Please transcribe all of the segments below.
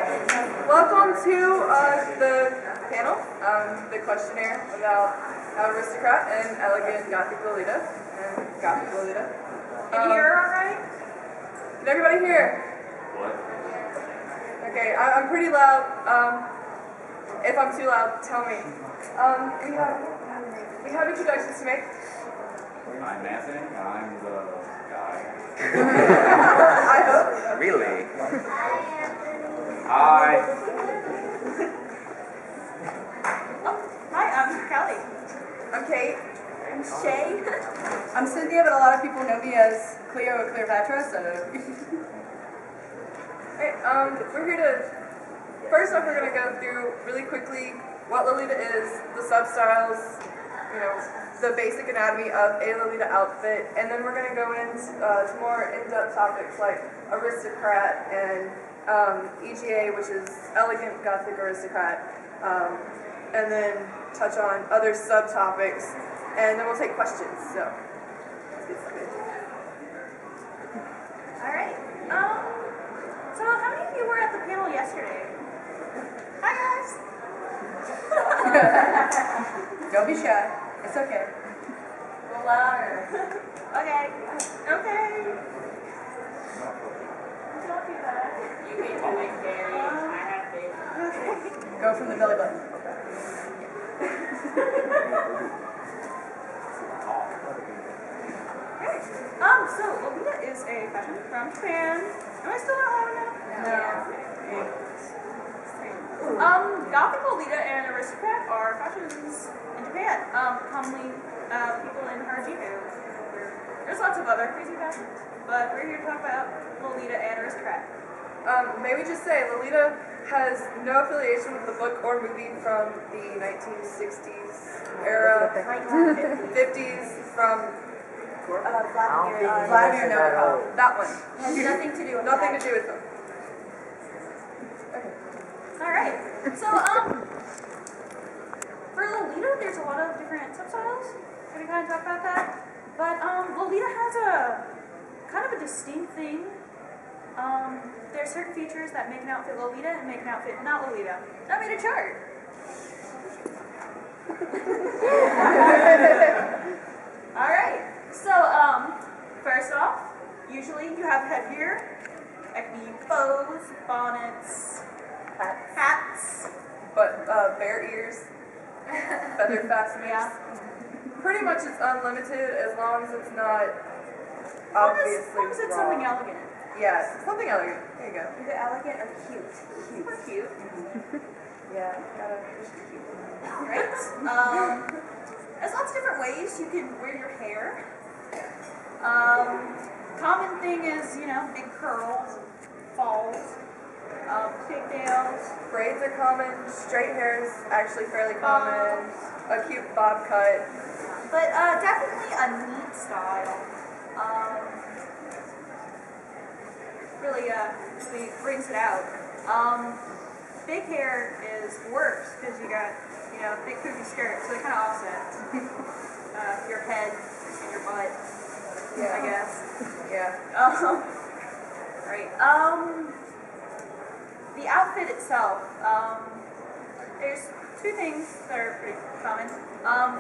Welcome to the panel, the questionnaire about Aristocrat and elegant Gothic Lolita. Can you hear all right? Can everybody hear? What? Okay, I'm pretty loud. If I'm too loud, tell me. We have introductions to make. I'm Anthony. I'm the guy. I hope. Really? Hi. Hi, I'm Kelly. I'm Kate. I'm Shay. I'm Cynthia, but a lot of people know me as Cleo or Cleopatra, so... Hey, we're here to... First off, we're going to go through really quickly what Lolita is, the substyles, the basic anatomy of a Lolita outfit, and then we're going to go into more in-depth topics like Aristocrat and EGA, which is Elegant Gothic Aristocrat, and then touch on other subtopics, and then we'll take questions. So, let's get started. All right. So how many of you were at the panel yesterday? Hi, guys. Don't be shy. It's okay. Go louder. Okay. Don't do that. You can do it, Gary. I have to. Go from the belly button. Okay. So Lolita is a fashion from Japan. Am I still not loud enough? No. Gothic Lolita and Aristocrat are fashions in Japan. Commonly, people in Harajuku. There's lots of other crazy fashions, but we're here to talk about Lolita and Aristocrat. Maybe just say Lolita has no affiliation with the book or movie from the 1960s era, 50s from Vladimir Nabokov. that one. Has nothing to do with Nothing that. to do with them. All right. So, for Lolita, there's a lot of different substyles. We're gonna kind of talk about that. But Lolita has a kind of a distinct thing. There are certain features that make an outfit Lolita and make an outfit not Lolita. I made a chart. All right. So, first off, usually you have headgear. That can be bows, bonnets, hats. But bare ears, feather fasteners. Yeah. Pretty much it's unlimited as long as it's not As obviously long as it's something wrong. elegant. Yes, something elegant. There you go. Either elegant or cute. Or cute. Yeah, gotta just be cute. Right? There's lots of different ways you can wear your hair. Common thing is, big curls, falls, pigtails. Braids are common. Straight hair is actually fairly common. A cute bob cut. But definitely a neat style. Really brings it out. Big hair is worse because you got, big poofy skirt, so they kind of offset your head and your butt, I guess. Yeah. Right. The outfit itself, there's two things that are pretty common.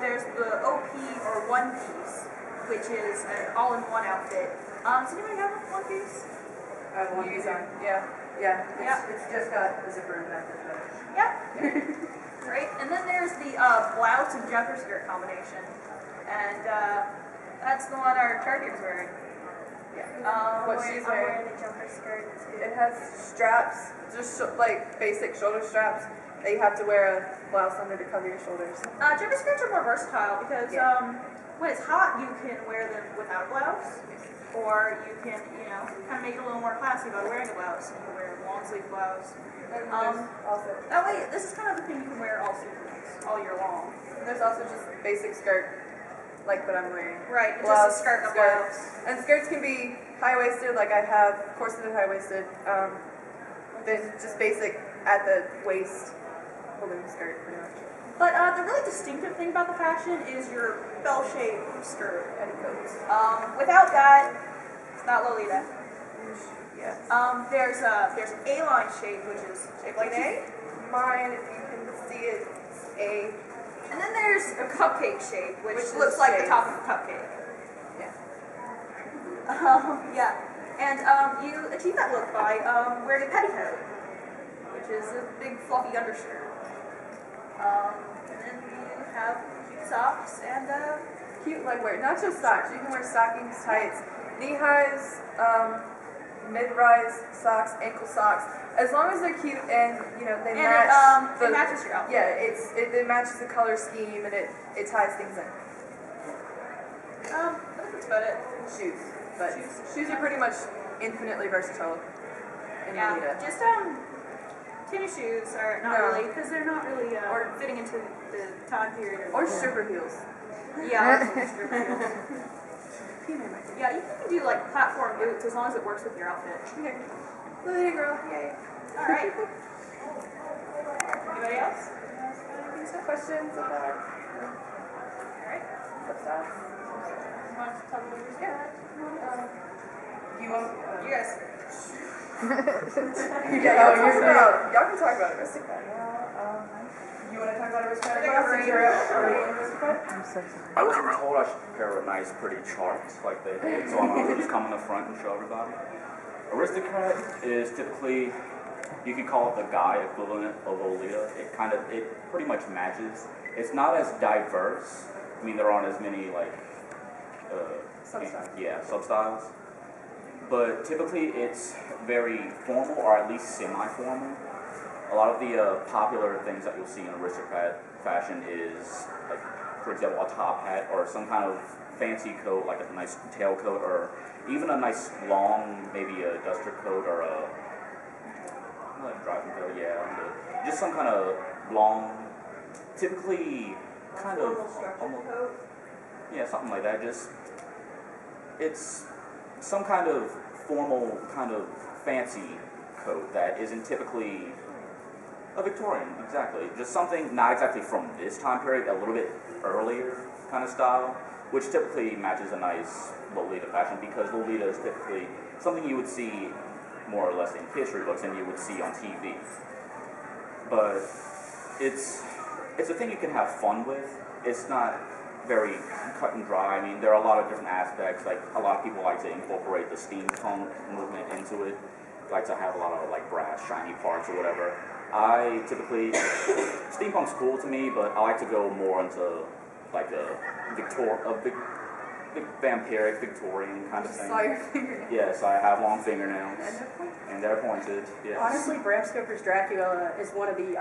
There's the OP or one piece, which is an all-in-one outfit. Does anybody have a one piece? I have one piece on. Yeah. It's just got the zipper in the back. Yep. Right. And then there's the blouse and jumper skirt combination, and that's the one our charger's wearing. What she's I'm wearing. wearing the jumper skirt too. It has straps, just like basic shoulder straps that you have to wear a blouse under to cover your shoulders. Jumper skirts are more versatile because when it's hot, you can wear them without a blouse, or you can, kind of make it a little more classy by wearing a blouse. You can wear a long sleeve blouse. And there's also That way, this is kind of the thing you can wear all seasons, all year long. there's also just basic skirt, like what I'm wearing. Right, it's Blouse, just a skirt and a skirt. blouse. And skirts can be high-waisted, like I have corseted high-waisted. Then just basic at the waist, holding the skirt pretty much. But the really distinctive thing about the fashion is your bell-shaped skirt petticoats. Without that, it's not Lolita. Yes. There's an A-line shape, which is like A. Mine, if you can see it, it's A. And then there's a cupcake shape, which Which looks is like the shaped. top of a cupcake. Yeah. Yeah. And you achieve that look by wearing a petticoat, which is a big fluffy undershirt. And then you have cute socks and Cute leg wear, not just socks. You can wear stockings, tights, knee highs, mid-rise socks, ankle socks. As long as they're cute and they match. it matches your outfit. Yeah, it matches the color scheme and it ties things in. I think that's about it. Shoes, but shoes are pretty much infinitely versatile in Yeah, Lolita. just tennis shoes are not No. really, because they're not really or fitting into the time period. Or stripper heels. Yeah. Yeah, you can do like platform boots as long as it works with your outfit. Okay. Lolita girl, yay. All right. Anybody else? Questions about All right. lifestyle? You want to talk about your Yeah. You want? You guys. Y'all can talk about Aristocrat. You want to talk about Aristocrat? I think I'm ready. I'm so sorry. I was told I should prepare a nice, pretty chart like they did, so I'm going to just come in the front and show everybody. Aristocrat is typically, you could call it the guy equivalent of Lolita. It pretty much matches. It's not as diverse. I mean, there aren't as many Substyles. Yeah, substyles. But typically it's very formal, or at least semi-formal. A lot of the popular things that you'll see in Aristocrat fashion is, like, for example, a top hat or some kind of fancy coat, like a nice tailcoat, or even a nice long, maybe a duster coat or a driving coat, yeah. Just some kind of long, typically kind of almost, yeah, something like that. Just, it's some kind of formal, kind of fancy coat that isn't typically a Victorian, exactly. Just something not exactly from this time period, a little bit earlier kind of style, which typically matches a nice Lolita fashion, because Lolita is typically something you would see more or less in history books and you would see on TV. But it's a thing you can have fun with. It's not very cut and dry. I mean, there are a lot of different aspects. Like, a lot of people like to incorporate the steampunk movement into it. Like to have a lot of like brass, shiny parts or whatever. I typically, steampunk's cool to me, but I like to go more into like a vampiric Victorian kind of thing. Saw your fingernails. Yes, I have long fingernails, and they're pointed. Yes. Honestly, Bram Stoker's Dracula is one of the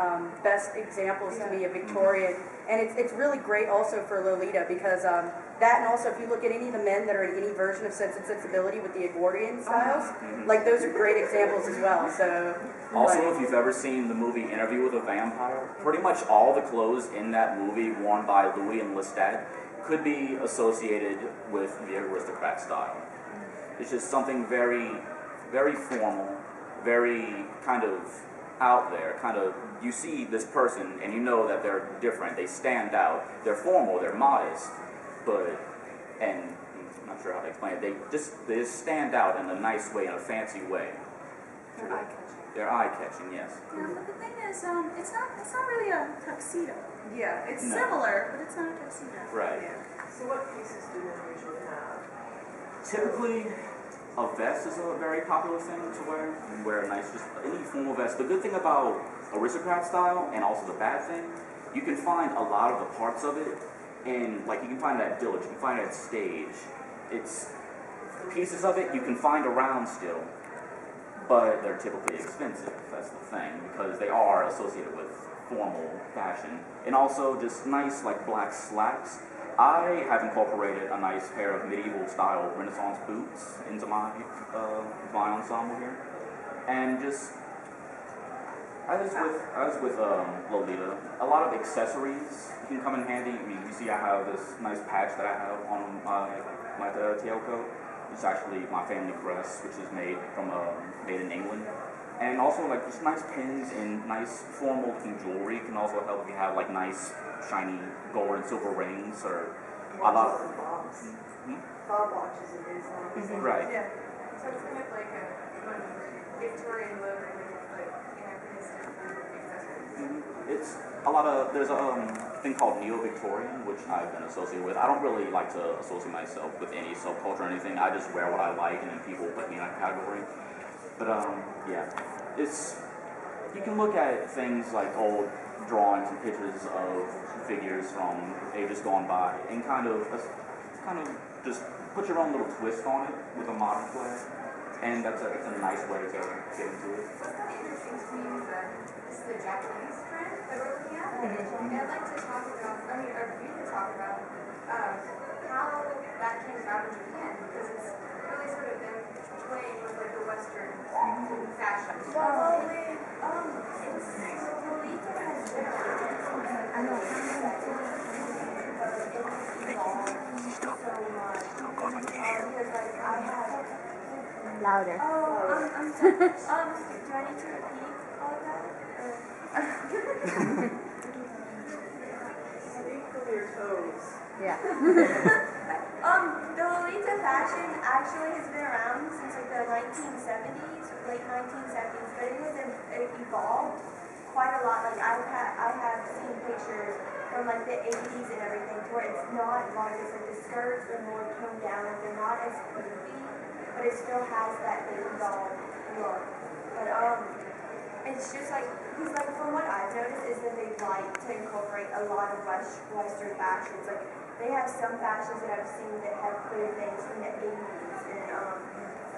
best examples to me of Victorian, and it's really great also for Lolita, because that, and also if you look at any of the men that are in any version of Sense and Sensibility with the Edwardian styles, like those are great examples as well. So Also, if you've ever seen the movie Interview with a Vampire, pretty much all the clothes in that movie worn by Louis and Lestat could be associated with the Aristocrat style. It's just something very, very formal, very kind of out there, kind of, you see this person and you know that they're different, they stand out, they're formal, they're modest, and I'm not sure how to explain it, they just stand out in a nice way, in a fancy way. They're eye-catching. They're eye-catching, yes. Yeah, but the thing is, it's not really a tuxedo. Yeah, it's No. Similar, but it's not a tuxedo. Right. So what pieces do men usually have? Typically, a vest is a very popular thing to wear. You can wear a nice, just any formal vest. The good thing about Aristocrat style, and also the bad thing, you can find a lot of the parts of it, and like you can find it at Dillard's, you can find it at Stage. It's pieces of it you can find around still, but they're typically expensive. That's the thing, because they are associated with formal fashion, and also just nice like black slacks. I have incorporated a nice pair of medieval style Renaissance boots into my ensemble here, and just as with Lolita, a lot of accessories can come in handy. I mean, you see I have this nice patch that I have on my tailcoat. It's actually my family crest, which is made in England. And also like just nice pins and nice formal looking jewelry can also help if you have like nice shiny gold and silver rings or a lot of Bob watches and things like that. right. Yeah. So it's kind of like a Victorian look with like anachronistic accessories. It's a lot of, there's a thing called Neo-Victorian, which I've been associated with. I don't really like to associate myself with any subculture or anything. I just wear what I like, and then people put me in that category. But yeah, it's, you can look at things like old drawings and pictures of figures from ages gone by, and kind of just put your own little twist on it with a modern flair. And that's a nice way to get into it. What's kind of interesting to me is that this is the Japanese trend that we're looking at. And I'd like to talk about, I mean, or you can talk about how that came about in Japan, because it's really sort of been playing with like the Western fashion. Well, it's Lolita has been around. I know. Louder. Oh, I'm sorry. Do I need to repeat all of that? Tickle your toes. Yeah. The Lolita fashion actually has been around since like the 1970s, late 1970s, but it evolved quite a lot. Like I have seen pictures from like the 80s and everything, to where it's not like it's like the skirts are more toned down, like they're not as poofy, but it still has that baby doll look. But it's just like, because like from what I've noticed is that they like to incorporate a lot of Western fashions. Like they have some fashions that I've seen that have clear things from the 80s and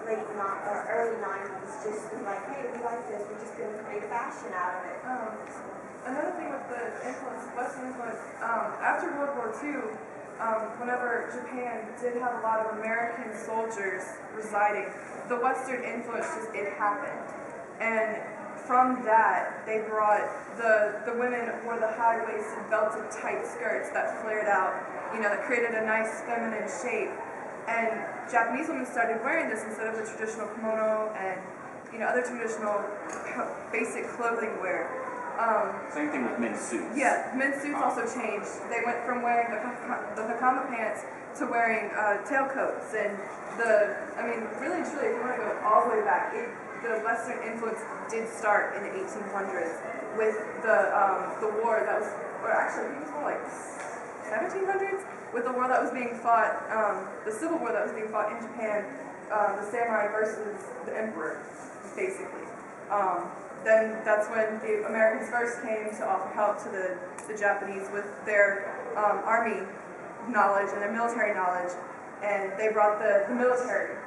early 90s. Just like, hey, we like this, we're just gonna create a fashion out of it. Another thing with the influence, Western influence, after World War II, whenever Japan did have a lot of American soldiers residing, the Western influence it happened. And from that, they brought, the women wore the high-waisted, belted, tight skirts that flared out, that created a nice feminine shape. And Japanese women started wearing this instead of the traditional kimono and, other traditional basic clothing wear. Same thing with men's suits. Yeah, men's suits also changed. They went from wearing the hakama pants to wearing tailcoats, and really and truly, if you want to go all the way back, the Western influence did start in the 1800s with the war that was, or actually I think it was more like 1700s, with the war that was being fought, the civil war that was being fought in Japan, the samurai versus the emperor, basically. Then that's when the Americans first came to offer help to the Japanese with their army knowledge and their military knowledge, and they brought the military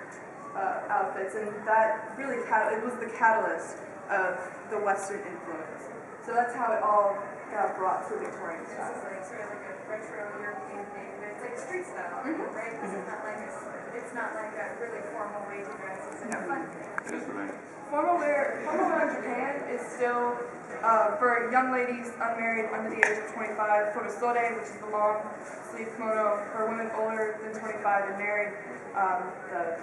outfits, and that really it was the catalyst of the Western influence. So that's how it all got brought to Victorian style. It's like sort of like a retro European thing, but it's like street style, right? It's not like a really formal way to dress. It's like a fun thing. It is for me. Formal wear in Japan is still, for young ladies unmarried under the age of 25, furisode, which is the long sleeve kimono. For women older than 25 and married, the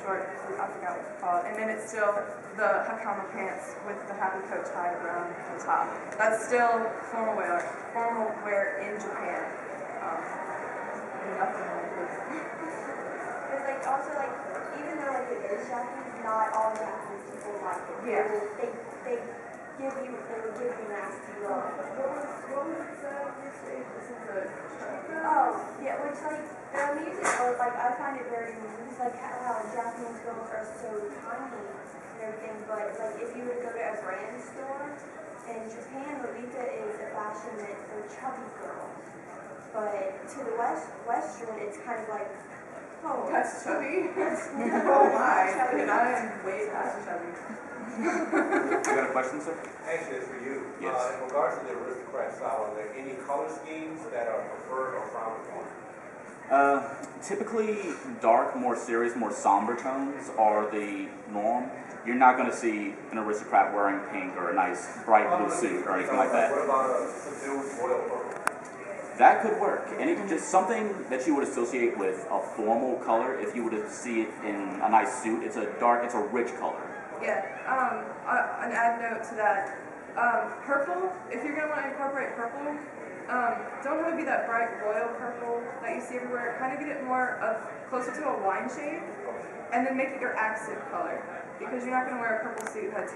short, I forgot what it's called. And then it's still the hakama pants with the happy coat tied around the top. That's still formal wear in Japan. Nothing like this. Because like also like even though like it is Japanese, not all Japanese people like it. Yeah. They will give you nasty love. What was it said? This is the Oh, yeah, which like the music or like I find it very amusing, like how Japanese girls are so tiny and everything, but like if you were to go to a brand store in Japan, Lolita is a fashion meant for chubby girls. But to the Western, it's kind of like, oh, That's chubby. Oh my. And I am way past chubby. You got a question, sir? Actually, it's for you. Yes. In regards to the aristocrat style, are there any color schemes that are preferred or frowned upon? Typically, dark, more serious, more somber tones are the norm. You're not going to see an aristocrat wearing pink or a nice bright blue suit or anything like that. What about a subdued royal purple? That could work. And just something that you would associate with a formal color, if you were to see it in a nice suit, it's a rich color. Yeah, an add note to that. Purple, if you're going to want to incorporate purple, don't have it be that bright royal purple that you see everywhere. Kind of get it more closer to a wine shade, and then make it your accent color. because you're not going to wear a purple suit head to